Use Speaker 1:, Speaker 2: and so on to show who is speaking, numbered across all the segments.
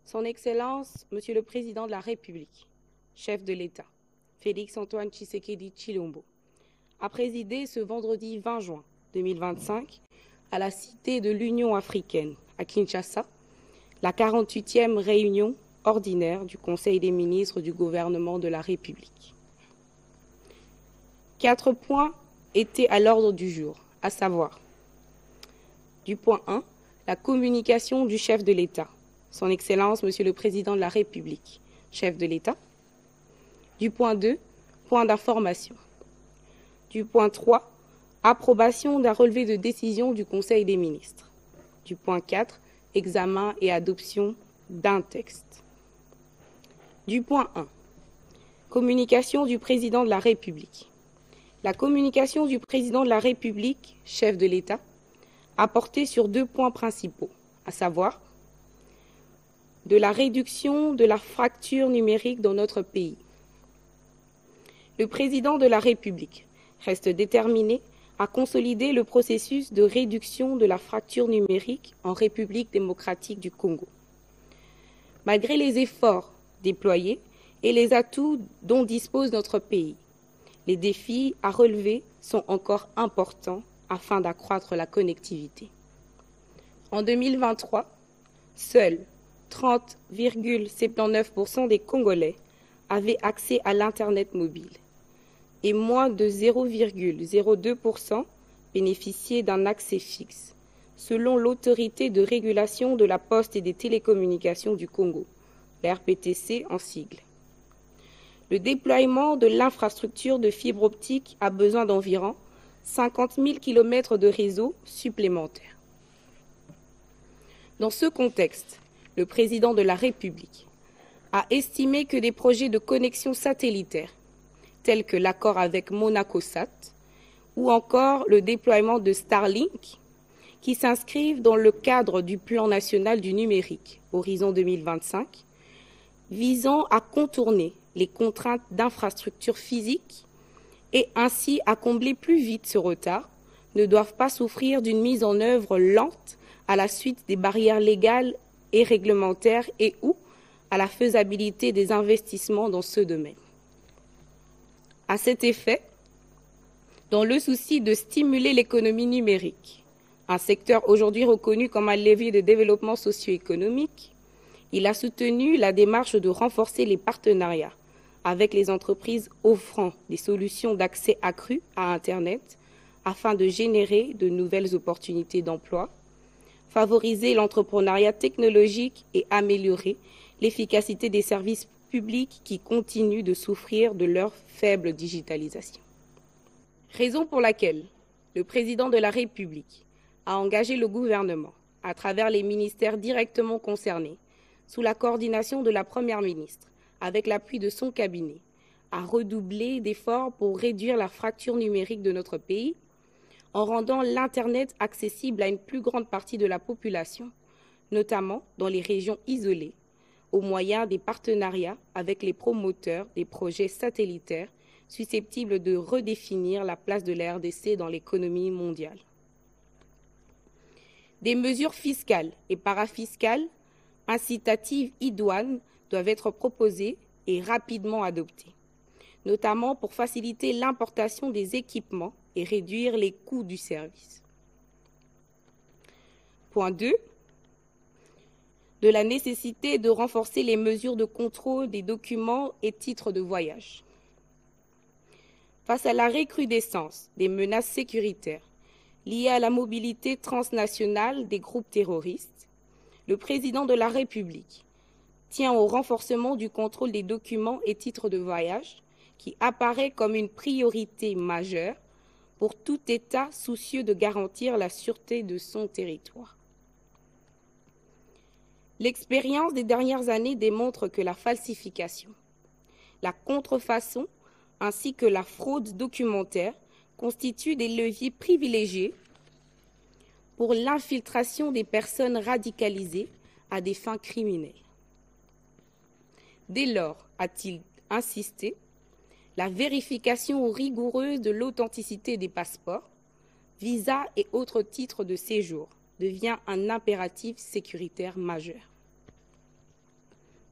Speaker 1: Son Excellence, Monsieur le Président de la République, chef de l'État, Félix-Antoine Tshisekedi Tshilombo, a présidé ce vendredi 20 juin 2025 à la Cité de l'Union africaine, à Kinshasa, la 48e réunion ordinaire du Conseil des ministres du gouvernement de la République. 4 points étaient à l'ordre du jour, à savoir du point 1, la communication du chef de l'État, Son Excellence, Monsieur le Président de la République, chef de l'État. Du point 2, point d'information. Du point 3, approbation d'un relevé de décision du Conseil des ministres. Du point 4, examen et adoption d'un texte. Du point 1, communication du Président de la République. La communication du Président de la République, chef de l'État, a porté sur 2 points principaux, à savoir de la réduction de la fracture numérique dans notre pays. Le Président de la République reste déterminé à consolider le processus de réduction de la fracture numérique en République démocratique du Congo. Malgré les efforts déployés et les atouts dont dispose notre pays, les défis à relever sont encore importants afin d'accroître la connectivité. En 2023, seuls 30,79% des Congolais avaient accès à l'Internet mobile et moins de 0,02% bénéficiaient d'un accès fixe, selon l'Autorité de régulation de la poste et des télécommunications du Congo, l'RPTC en sigle. Le déploiement de l'infrastructure de fibre optique a besoin d'environ 50 000 km de réseau supplémentaires. Dans ce contexte, le Président de la République a estimé que des projets de connexion satellitaire, tels que l'accord avec Monacosat ou encore le déploiement de Starlink, qui s'inscrivent dans le cadre du Plan national du numérique, Horizon 2025, visant à contourner les contraintes d'infrastructures physiques et ainsi à combler plus vite ce retard, ne doivent pas souffrir d'une mise en œuvre lente à la suite des barrières légales et réglementaires et ou à la faisabilité des investissements dans ce domaine. À cet effet, dans le souci de stimuler l'économie numérique, un secteur aujourd'hui reconnu comme un levier de développement socio-économique, il a soutenu la démarche de renforcer les partenariats avec les entreprises offrant des solutions d'accès accru à Internet afin de générer de nouvelles opportunités d'emploi, favoriser l'entrepreneuriat technologique et améliorer l'efficacité des services publics qui continuent de souffrir de leur faible digitalisation. Raison pour laquelle le Président de la République a engagé le gouvernement, à travers les ministères directement concernés, sous la coordination de la Première ministre, avec l'appui de son cabinet, à redoubler d'efforts pour réduire la fracture numérique de notre pays, en rendant l'Internet accessible à une plus grande partie de la population, notamment dans les régions isolées, au moyen des partenariats avec les promoteurs des projets satellitaires susceptibles de redéfinir la place de la RDC dans l'économie mondiale. Des mesures fiscales et parafiscales incitatives idoines doivent être proposées et rapidement adoptées, notamment pour faciliter l'importation des équipements et réduire les coûts du service. Point 2. De la nécessité de renforcer les mesures de contrôle des documents et titres de voyage. Face à la recrudescence des menaces sécuritaires liées à la mobilité transnationale des groupes terroristes, le Président de la République tient au renforcement du contrôle des documents et titres de voyage qui apparaît comme une priorité majeure pour tout État soucieux de garantir la sûreté de son territoire. L'expérience des dernières années démontre que la falsification, la contrefaçon ainsi que la fraude documentaire constituent des leviers privilégiés pour l'infiltration des personnes radicalisées à des fins criminelles. Dès lors, a-t-il insisté, la vérification rigoureuse de l'authenticité des passeports, visas et autres titres de séjour devient un impératif sécuritaire majeur.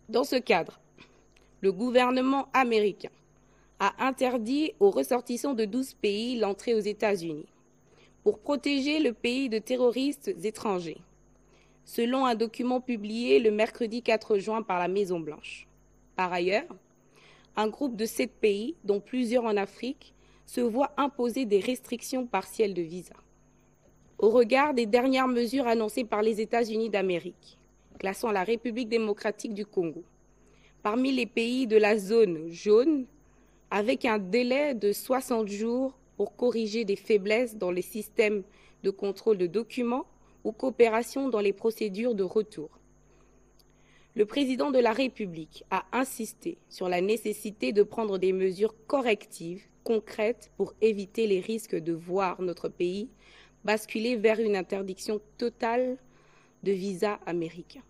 Speaker 1: Dans ce cadre, le gouvernement américain a interdit aux ressortissants de 12 pays l'entrée aux États-Unis pour protéger le pays de terroristes étrangers, selon un document publié le mercredi 4 juin par la Maison-Blanche. Par ailleurs, un groupe de 7 pays, dont plusieurs en Afrique, se voit imposer des restrictions partielles de visa. Au regard des dernières mesures annoncées par les États-Unis d'Amérique, classant la République démocratique du Congo parmi les pays de la zone jaune, avec un délai de 60 jours pour corriger des faiblesses dans les systèmes de contrôle de documents ou coopération dans les procédures de retour. Le président de la République a insisté sur la nécessité de prendre des mesures correctives, concrètes, pour éviter les risques de voir notre pays basculer vers une interdiction totale de visa américain,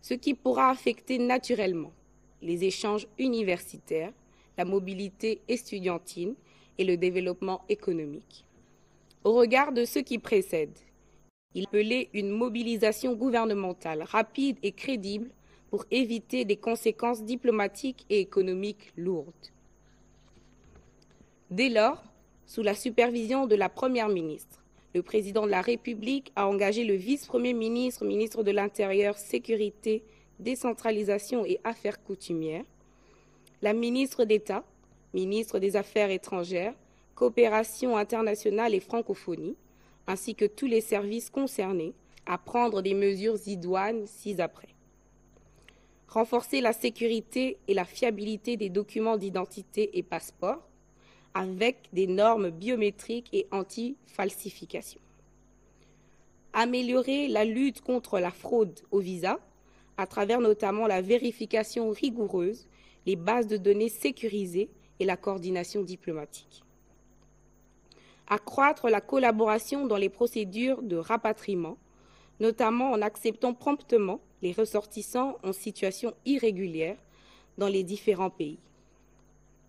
Speaker 1: ce qui pourra affecter naturellement les échanges universitaires, la mobilité estudiantine et le développement économique. Au regard de ce qui précède, il appelait une mobilisation gouvernementale rapide et crédible pour éviter des conséquences diplomatiques et économiques lourdes. Dès lors, sous la supervision de la Première ministre, le président de la République a engagé le vice-premier ministre, ministre de l'Intérieur, Sécurité, Décentralisation et Affaires coutumières, la ministre d'État, ministre des Affaires étrangères, Coopération internationale et francophonie, ainsi que tous les services concernés à prendre des mesures idoines ci-après. Renforcer la sécurité et la fiabilité des documents d'identité et passeports, avec des normes biométriques et anti-falsification. Améliorer la lutte contre la fraude au visa, à travers notamment la vérification rigoureuse, les bases de données sécurisées et la coordination diplomatique. Accroître la collaboration dans les procédures de rapatriement, notamment en acceptant promptement les ressortissants en situation irrégulière dans les différents pays.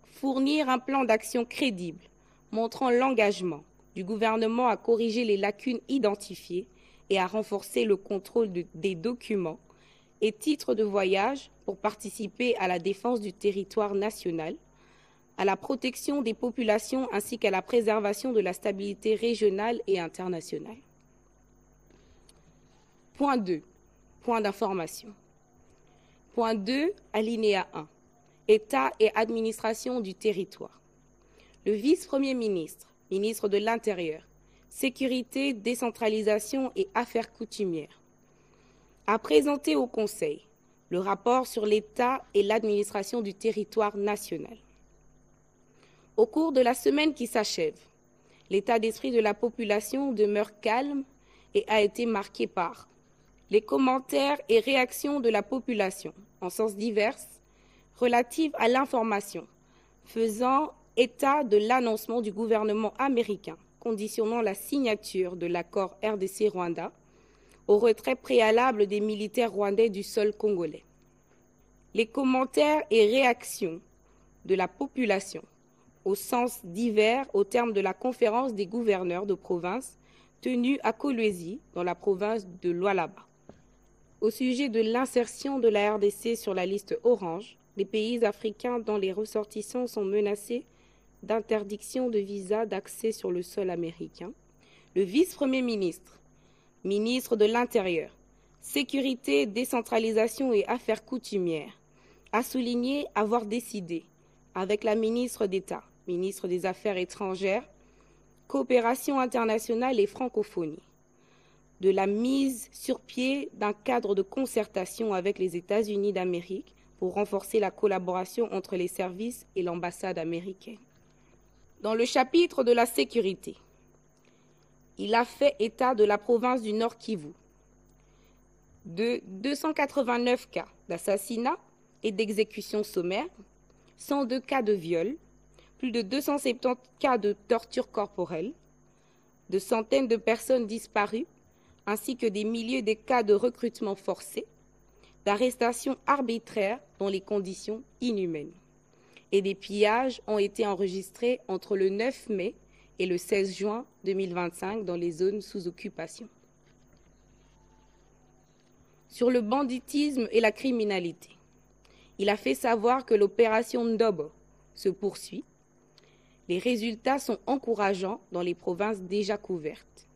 Speaker 1: Fournir un plan d'action crédible, montrant l'engagement du gouvernement à corriger les lacunes identifiées et à renforcer le contrôle des documents et titres de voyage pour participer à la défense du territoire national, à la protection des populations ainsi qu'à la préservation de la stabilité régionale et internationale. Point 2. Point d'information. Point 2, alinéa 1. État et administration du territoire. Le vice-premier ministre, ministre de l'Intérieur, Sécurité, décentralisation et affaires coutumières, a présenté au Conseil le rapport sur l'État et l'administration du territoire national. Au cours de la semaine qui s'achève, l'état d'esprit de la population demeure calme et a été marqué par les commentaires et réactions de la population, en sens divers, relatives à l'information, faisant état de l'annoncement du gouvernement américain conditionnant la signature de l'accord RDC-Rwanda au retrait préalable des militaires rwandais du sol congolais. Les commentaires et réactions de la population, au sens divers au terme de la conférence des gouverneurs de province tenue à Kolwezi, dans la province de Lualaba. Au sujet de l'insertion de la RDC sur la liste orange, les pays africains dont les ressortissants sont menacés d'interdiction de visa d'accès sur le sol américain, le vice-premier ministre, ministre de l'Intérieur, Sécurité, décentralisation et affaires coutumières, a souligné avoir décidé, avec la ministre d'État, ministre des Affaires étrangères, Coopération internationale et francophonie, de la mise sur pied d'un cadre de concertation avec les États-Unis d'Amérique pour renforcer la collaboration entre les services et l'ambassade américaine. Dans le chapitre de la sécurité, il a fait état de la province du Nord Kivu, de 289 cas d'assassinat et d'exécution sommaire, 102 cas de viol, plus de 270 cas de torture corporelle, de centaines de personnes disparues, ainsi que des milliers de cas de recrutement forcé, d'arrestations arbitraires dans les conditions inhumaines. Et des pillages ont été enregistrés entre le 9 mai et le 16 juin 2025 dans les zones sous occupation. sur le banditisme et la criminalité. Il a fait savoir que l'opération Ndobo se poursuit. Les résultats sont encourageants dans les provinces déjà couvertes.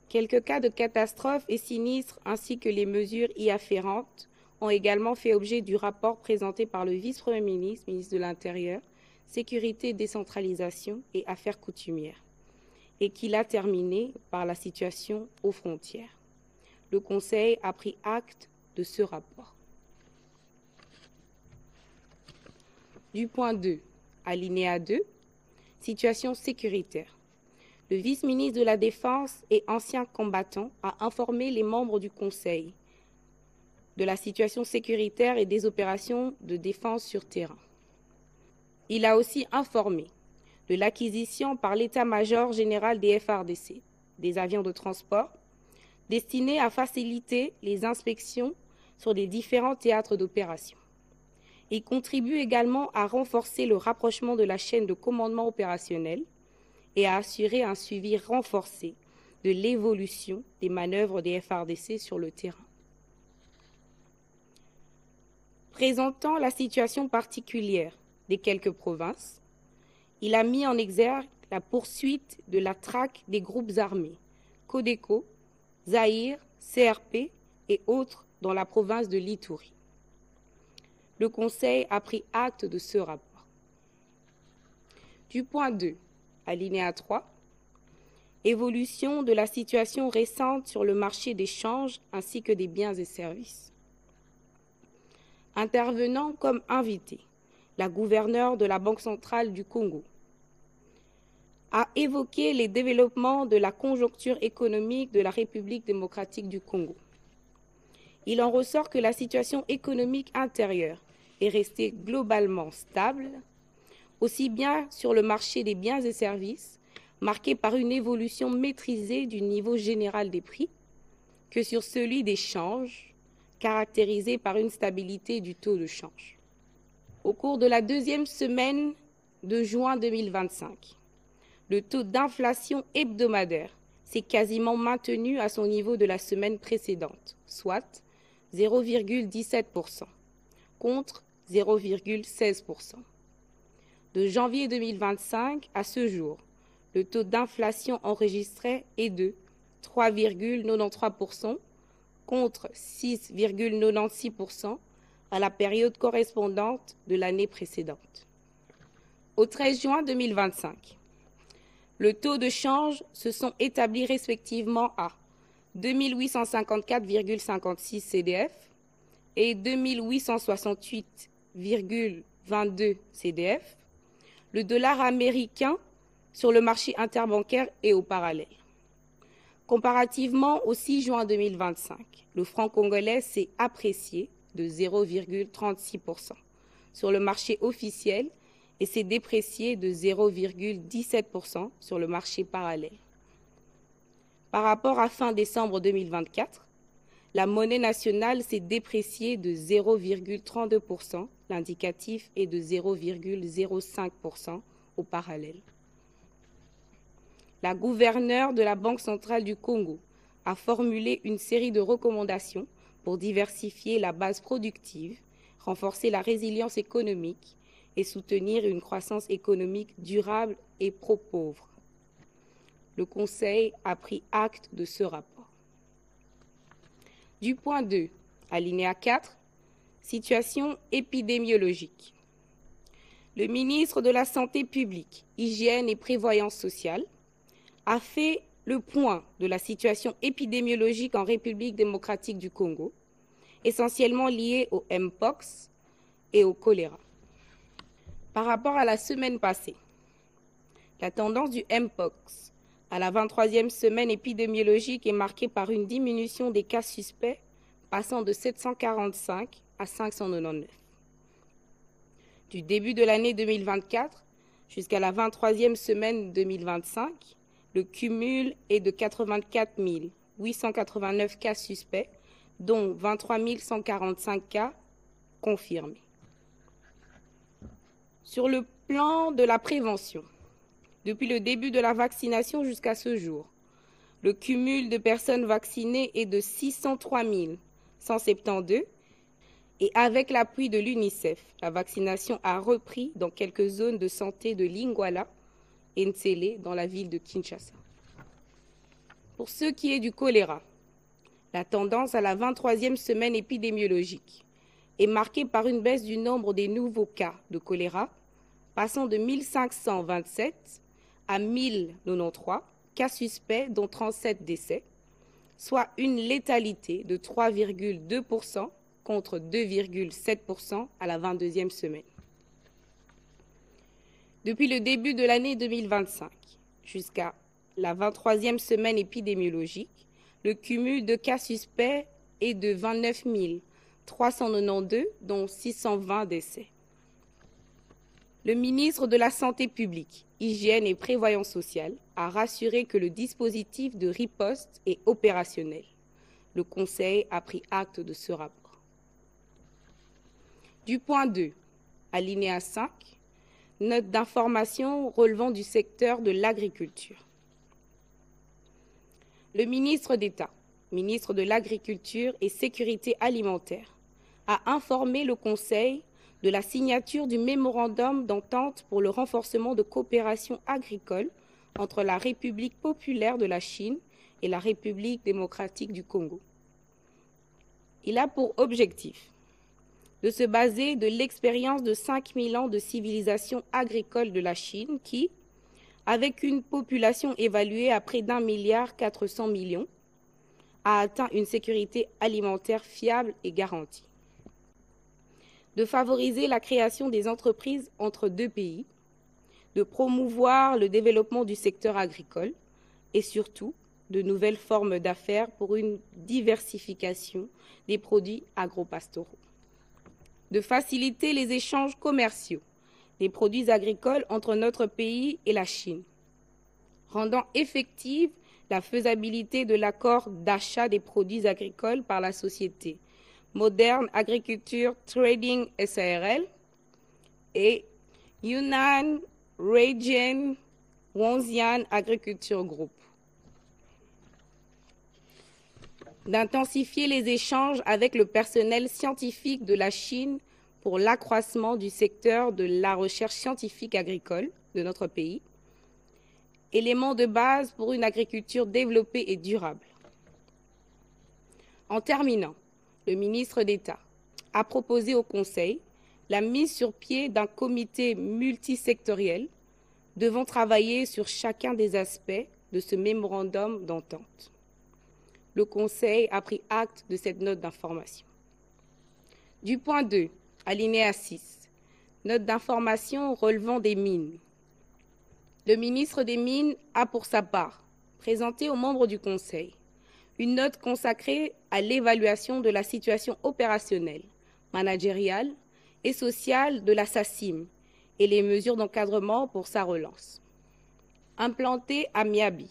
Speaker 1: Quelques cas de catastrophes et sinistres ainsi que les mesures y afférentes ont également fait objet du rapport présenté par le vice-premier ministre, ministre de l'Intérieur, Sécurité, décentralisation et affaires coutumières, et qu'il a terminé par la situation aux frontières. Le Conseil a pris acte de ce rapport. Du point 2, alinéa 2, situation sécuritaire. Le vice-ministre de la Défense et ancien combattant a informé les membres du Conseil de la situation sécuritaire et des opérations de défense sur terrain. Il a aussi informé de l'acquisition par l'état-major général des FARDC des avions de transport destinés à faciliter les inspections sur les différents théâtres d'opération. Il contribue également à renforcer le rapprochement de la chaîne de commandement opérationnel et à assurer un suivi renforcé de l'évolution des manœuvres des FARDC sur le terrain. Présentant la situation particulière des quelques provinces, il a mis en exergue la poursuite de la traque des groupes armés, Codeco, Zaïre, CRP et autres dans la province de l'Ituri. Le Conseil a pris acte de ce rapport. Du point 2, alinéa 3, évolution de la situation récente sur le marché des changes ainsi que des biens et services. Intervenant comme invité, la gouverneure de la Banque centrale du Congo a évoqué les développements de la conjoncture économique de la République démocratique du Congo. Il en ressort que la situation économique intérieure est restée globalement stable, aussi bien sur le marché des biens et services, marqué par une évolution maîtrisée du niveau général des prix, que sur celui des changes, caractérisé par une stabilité du taux de change. Au cours de la deuxième semaine de juin 2025, le taux d'inflation hebdomadaire s'est quasiment maintenu à son niveau de la semaine précédente, soit 0,17%, contre 0,16%. De janvier 2025 à ce jour, le taux d'inflation enregistré est de 3,93%, contre 6,96% à la période correspondante de l'année précédente. Au 13 juin 2025, le taux de change se sont établis respectivement à 2854,56 CDF et 2868,22 CDF. Le dollar américain sur le marché interbancaire est au parallèle. Comparativement au 6 juin 2025, le franc congolais s'est apprécié de 0,36% sur le marché officiel et s'est déprécié de 0,17% sur le marché parallèle. Par rapport à fin décembre 2024, la monnaie nationale s'est dépréciée de 0,32%, l'indicatif est de 0,05% au parallèle. La gouverneure de la Banque centrale du Congo a formulé une série de recommandations pour diversifier la base productive, renforcer la résilience économique et soutenir une croissance économique durable et pro-pauvre. Le Conseil a pris acte de ce rapport. Du point 2, alinéa 4, situation épidémiologique. Le ministre de la Santé publique, Hygiène et Prévoyance sociale a fait le point de la situation épidémiologique en République démocratique du Congo, essentiellement liée au Mpox et au choléra. Par rapport à la semaine passée, la tendance du Mpox à la 23e semaine épidémiologique est marquée par une diminution des cas suspects passant de 745 à 599. Du début de l'année 2024 jusqu'à la 23e semaine 2025, le cumul est de 84 889 cas suspects, dont 23 145 cas confirmés. Sur le plan de la prévention, depuis le début de la vaccination jusqu'à ce jour, le cumul de personnes vaccinées est de 603 172 et avec l'appui de l'UNICEF, la vaccination a repris dans quelques zones de santé de Lingwala et Ntsele dans la ville de Kinshasa. Pour ce qui est du choléra, la tendance à la 23e semaine épidémiologique est marquée par une baisse du nombre des nouveaux cas de choléra, passant de 1527 à 1093 cas suspects, dont 37 décès, soit une létalité de 3,2% contre 2,7% à la 22e semaine. Depuis le début de l'année 2025 jusqu'à la 23e semaine épidémiologique, le cumul de cas suspects est de 29 392, dont 620 décès. Le ministre de la Santé publique, Hygiène et Prévoyance sociale a rassuré que le dispositif de riposte est opérationnel. Le Conseil a pris acte de ce rapport. Du point 2, alinéa 5, note d'information relevant du secteur de l'agriculture. Le ministre d'État, ministre de l'Agriculture et Sécurité alimentaire, a informé le Conseil de la signature du mémorandum d'entente pour le renforcement de coopération agricole entre la République populaire de la Chine et la République démocratique du Congo. Il a pour objectif de se baser de l'expérience de 5000 ans de civilisation agricole de la Chine qui, avec une population évaluée à près d'1,4 milliard, a atteint une sécurité alimentaire fiable et garantie. De favoriser la création des entreprises entre deux pays, de promouvoir le développement du secteur agricole et surtout de nouvelles formes d'affaires pour une diversification des produits agropastoraux. De faciliter les échanges commerciaux des produits agricoles entre notre pays et la Chine, rendant effective la faisabilité de l'accord d'achat des produits agricoles par la société Modern Agriculture Trading SARL et Yunnan Region Wonxian Agriculture Group. D'intensifier les échanges avec le personnel scientifique de la Chine pour l'accroissement du secteur de la recherche scientifique agricole de notre pays, élément de base pour une agriculture développée et durable. En terminant, le ministre d'État a proposé au Conseil la mise sur pied d'un comité multisectoriel devant travailler sur chacun des aspects de ce mémorandum d'entente. Le Conseil a pris acte de cette note d'information. Du point 2, alinéa 6, note d'information relevant des mines. Le ministre des Mines a pour sa part présenté aux membres du Conseil une note consacrée à l'évaluation de la situation opérationnelle, managériale et sociale de la SACIM et les mesures d'encadrement pour sa relance. Implantée à Miabi,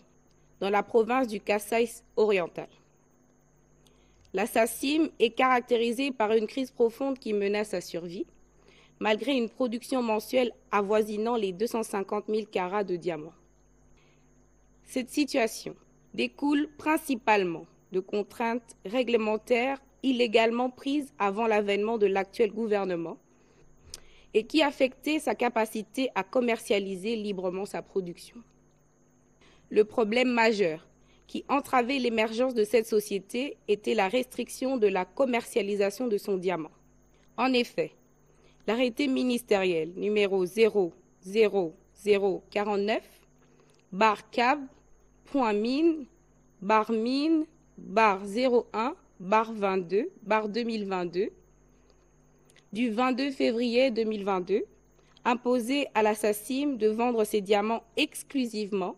Speaker 1: dans la province du Kasaï oriental. La SACIM est caractérisée par une crise profonde qui menace sa survie, malgré une production mensuelle avoisinant les 250 000 carats de diamants. Cette situation découle principalement de contraintes réglementaires illégalement prises avant l'avènement de l'actuel gouvernement et qui affectaient sa capacité à commercialiser librement sa production. Le problème majeur qui entravait l'émergence de cette société était la restriction de la commercialisation de son diamant. En effet, l'arrêté ministériel numéro 000-cab.mine/mine/01/22/2022 du 22 février 2022 imposait à la SACIM de vendre ses diamants exclusivement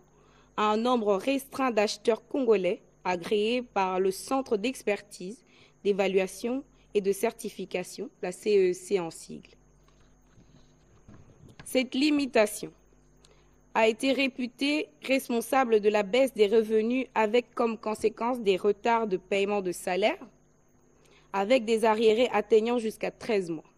Speaker 1: à un nombre restreint d'acheteurs congolais agréés par le Centre d'expertise, d'évaluation et de certification, la CEC en sigle. Cette limitation a été réputée responsable de la baisse des revenus avec comme conséquence des retards de paiement de salaire, avec des arriérés atteignant jusqu'à 13 mois.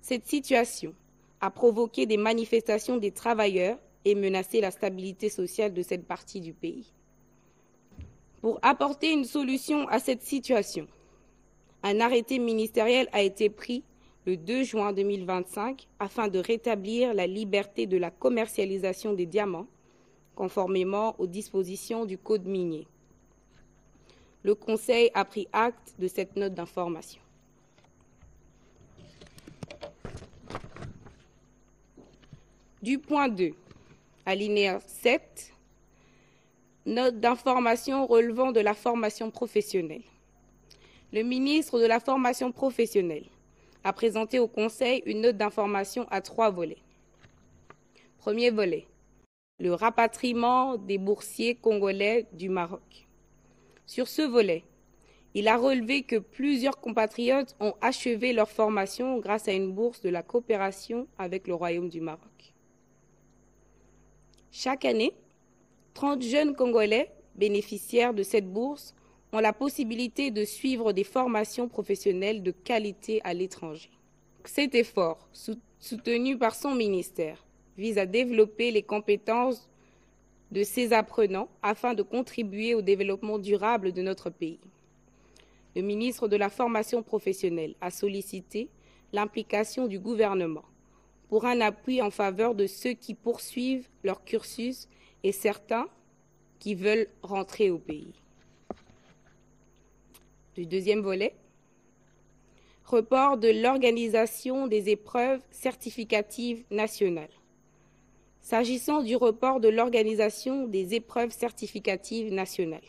Speaker 1: Cette situation a provoqué des manifestations des travailleurs et menacé la stabilité sociale de cette partie du pays. Pour apporter une solution à cette situation, un arrêté ministériel a été pris le 2 juin 2025 afin de rétablir la liberté de la commercialisation des diamants, conformément aux dispositions du Code minier. Le Conseil a pris acte de cette note d'information. Du point 2, alinéa 7, note d'information relevant de la formation professionnelle. Le ministre de la formation professionnelle a présenté au Conseil une note d'information à 3 volets. Premier volet, le rapatriement des boursiers congolais du Maroc. Sur ce volet, il a relevé que plusieurs compatriotes ont achevé leur formation grâce à une bourse de la coopération avec le Royaume du Maroc. Chaque année, 30 jeunes Congolais bénéficiaires de cette bourse ont la possibilité de suivre des formations professionnelles de qualité à l'étranger. Cet effort, soutenu par son ministère, vise à développer les compétences de ces apprenants afin de contribuer au développement durable de notre pays. Le ministre de la Formation professionnelle a sollicité l'implication du gouvernement pour un appui en faveur de ceux qui poursuivent leur cursus et certains qui veulent rentrer au pays. Du deuxième volet, report de l'organisation des épreuves certificatives nationales. S'agissant du report de l'organisation des épreuves certificatives nationales,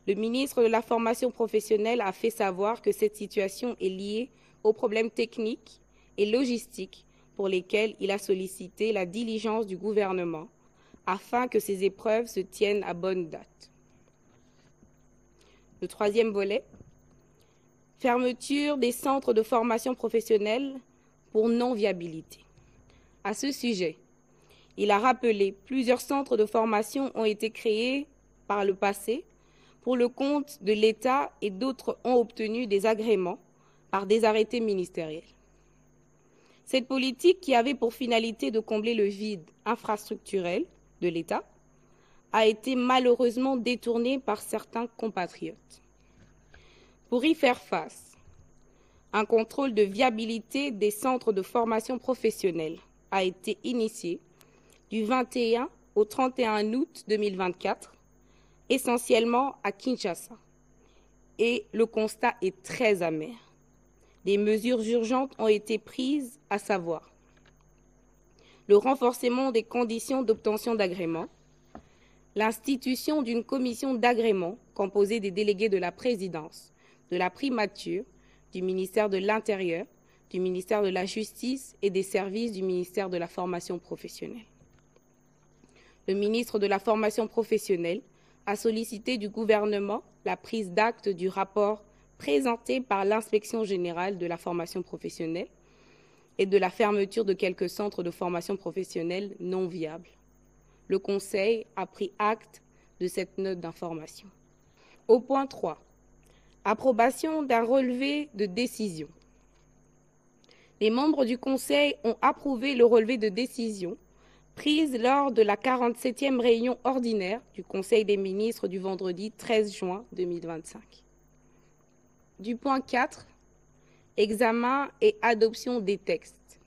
Speaker 1: le ministre de la Formation professionnelle a fait savoir que cette situation est liée aux problèmes techniques et logistiques pour lesquels il a sollicité la diligence du gouvernement afin que ces épreuves se tiennent à bonne date. Le troisième volet, fermeture des centres de formation professionnelle pour non-viabilité. À ce sujet, il a rappelé que plusieurs centres de formation ont été créés par le passé pour le compte de l'État et d'autres ont obtenu des agréments par des arrêtés ministériels. Cette politique, qui avait pour finalité de combler le vide infrastructurel de l'État, a été malheureusement détournée par certains compatriotes. Pour y faire face, un contrôle de viabilité des centres de formation professionnelle a été initié du 21 au 31 août 2024, essentiellement à Kinshasa. Et le constat est très amer. Des mesures urgentes ont été prises, à savoir le renforcement des conditions d'obtention d'agrément, l'institution d'une commission d'agrément composée des délégués de la présidence, de la primature, du ministère de l'Intérieur, du ministère de la Justice et des services du ministère de la Formation professionnelle. Le ministre de la Formation professionnelle a sollicité du gouvernement la prise d'acte du rapport présenté par l'Inspection générale de la formation professionnelle et de la fermeture de quelques centres de formation professionnelle non viables. Le Conseil a pris acte de cette note d'information. Au point 3, approbation d'un relevé de décision. Les membres du Conseil ont approuvé le relevé de décision prise lors de la 47e réunion ordinaire du Conseil des ministres du vendredi 13 juin 2025. Du point 4, examen et adoption des textes.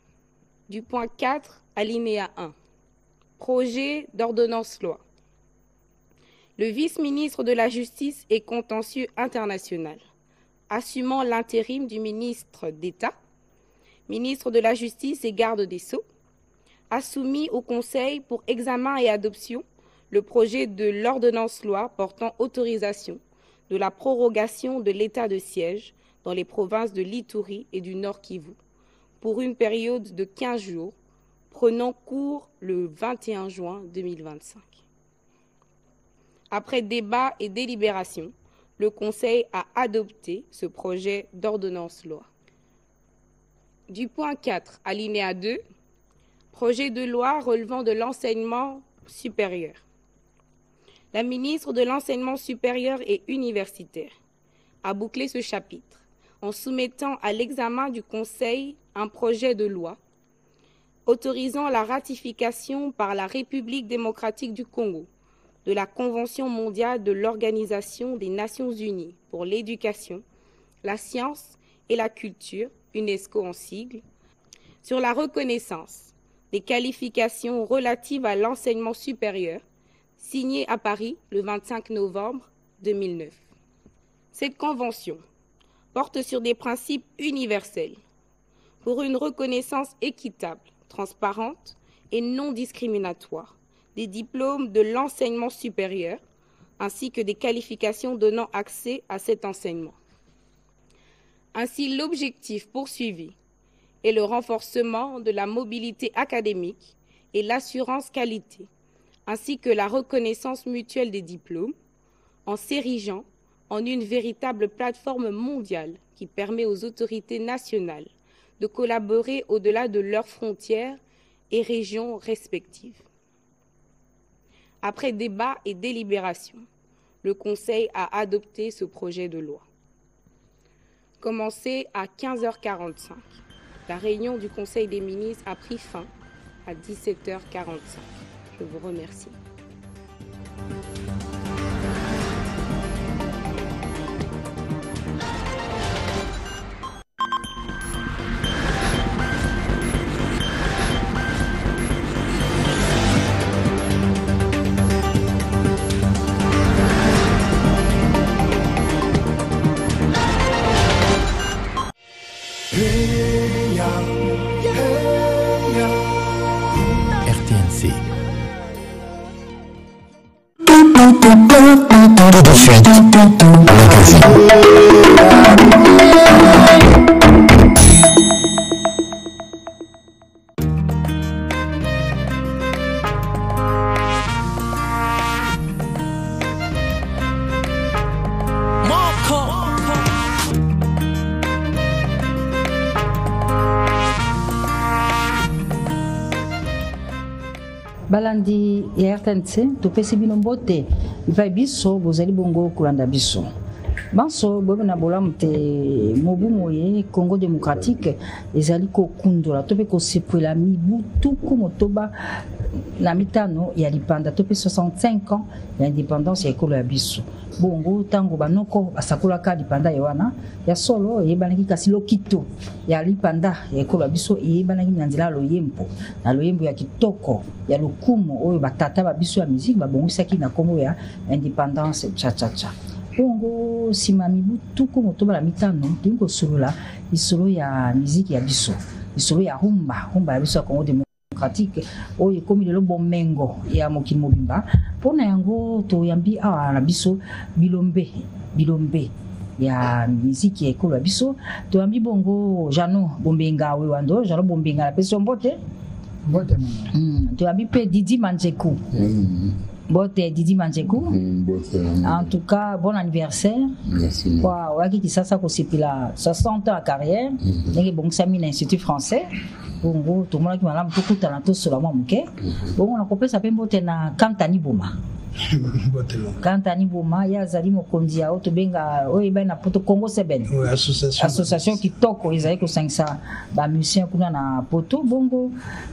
Speaker 1: Du point 4, alinéa 1, projet d'ordonnance-loi. Le vice-ministre de la Justice et contentieux international, assumant l'intérim du ministre d'État, ministre de la Justice et garde des Sceaux, a soumis au Conseil pour examen et adoption le projet de l'ordonnance-loi portant autorisation de la prorogation de l'état de siège dans les provinces de l'Ituri et du Nord Kivu pour une période de 15 jours, prenant cours le 21 juin 2025. Après débat et délibération, le Conseil a adopté ce projet d'ordonnance-loi. Du point 4, alinéa 2, projet de loi relevant de l'enseignement supérieur. La ministre de l'Enseignement supérieur et universitaire a bouclé ce chapitre en soumettant à l'examen du Conseil un projet de loi autorisant la ratification par la République démocratique du Congo de la Convention mondiale de l'Organisation des Nations unies pour l'éducation la science et la culture, UNESCO en sigle, sur la reconnaissance des qualifications relatives à l'enseignement supérieur, signée à Paris le 25 novembre 2009. Cette convention porte sur des principes universels pour une reconnaissance équitable, transparente et non discriminatoire des diplômes de l'enseignement supérieur ainsi que des qualifications donnant accès à cet enseignement. Ainsi, l'objectif poursuivi est le renforcement de la mobilité académique et l'assurance qualité, ainsi que la reconnaissance mutuelle des diplômes, en s'érigeant en une véritable plateforme mondiale qui permet aux autorités nationales de collaborer au-delà de leurs frontières et régions respectives. Après débat et délibération, le Conseil a adopté ce projet de loi. Commencé à 15h45, la réunion du Conseil des ministres a pris fin à 17h45. Je vous remercie.
Speaker 2: RTNC.
Speaker 3: Tout de suite,
Speaker 4: balandi ya RTNC topesi bino mbote vai biso bozali bongo kulanda biso banso bobe na bolamu te mobu moye Congo démocratique ezali kokundola tope kosepwela mibu tuku motoba na mitano ya lipanda tope 65 ans ya indépendance ya ekolo ya biso bongo tango banoko basakolaka lipanda ya wana ya solo eyebanaki kasi lokito ya lipanda ya ekolo ya biso eyebanaki na nzela na loyembo ya kitoko ya lokumu oyo batata ba biso ya musique babongisaki na kombo ya indépendance cha-cha-cha. Bongo sima mibu tuku motoba la mitano tingo solola isolo ya musique ya biso isolo ya rumba ya biso ya Congo démocratique oyo komi lelo bomengo ya mokili mobimba pona yango toyambi awa na biso bilombe ya musique ya ekolo ya biso toyambi bongo Jano Bombenga wewando Jano Bombenga na peso mbote toyambi pe Didi Manjeku Bote Didi Manjeku. En tout cas, bon anniversaire.
Speaker 5: Merci.
Speaker 4: Waki Kisasa Kosipila 60 ans à carrière. Negi bon sami l'Institut français. Bongo tout le monde qui m'a l'air beaucoup talentueux sur la moquette. Bon on a coupé ça peut monter na Kantani Boma. Kantani Boma ya zali mokonzi ya otobenga oyo na poto Congo Seben. Association qui toko ezali ko 500 ba musiciens kuna na poto bongo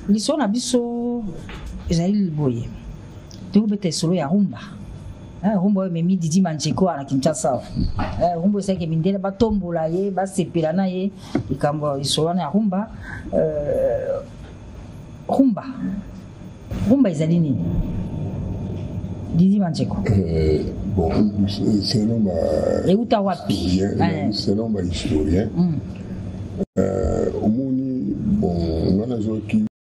Speaker 4: liso na biso ezali boye. Tu bete solo ya rumba. Rumba memi Didi Manjeko na Kinshasa. Rumba c'est que mindele ba tombola ye ba sepela na ye ikambo isolo na rumba. Rumba ezali nini? Didi Manjeko.
Speaker 5: Bon, selon ma
Speaker 4: Euta wapi?
Speaker 5: Selon ma historien. Au moni bon on a joué qui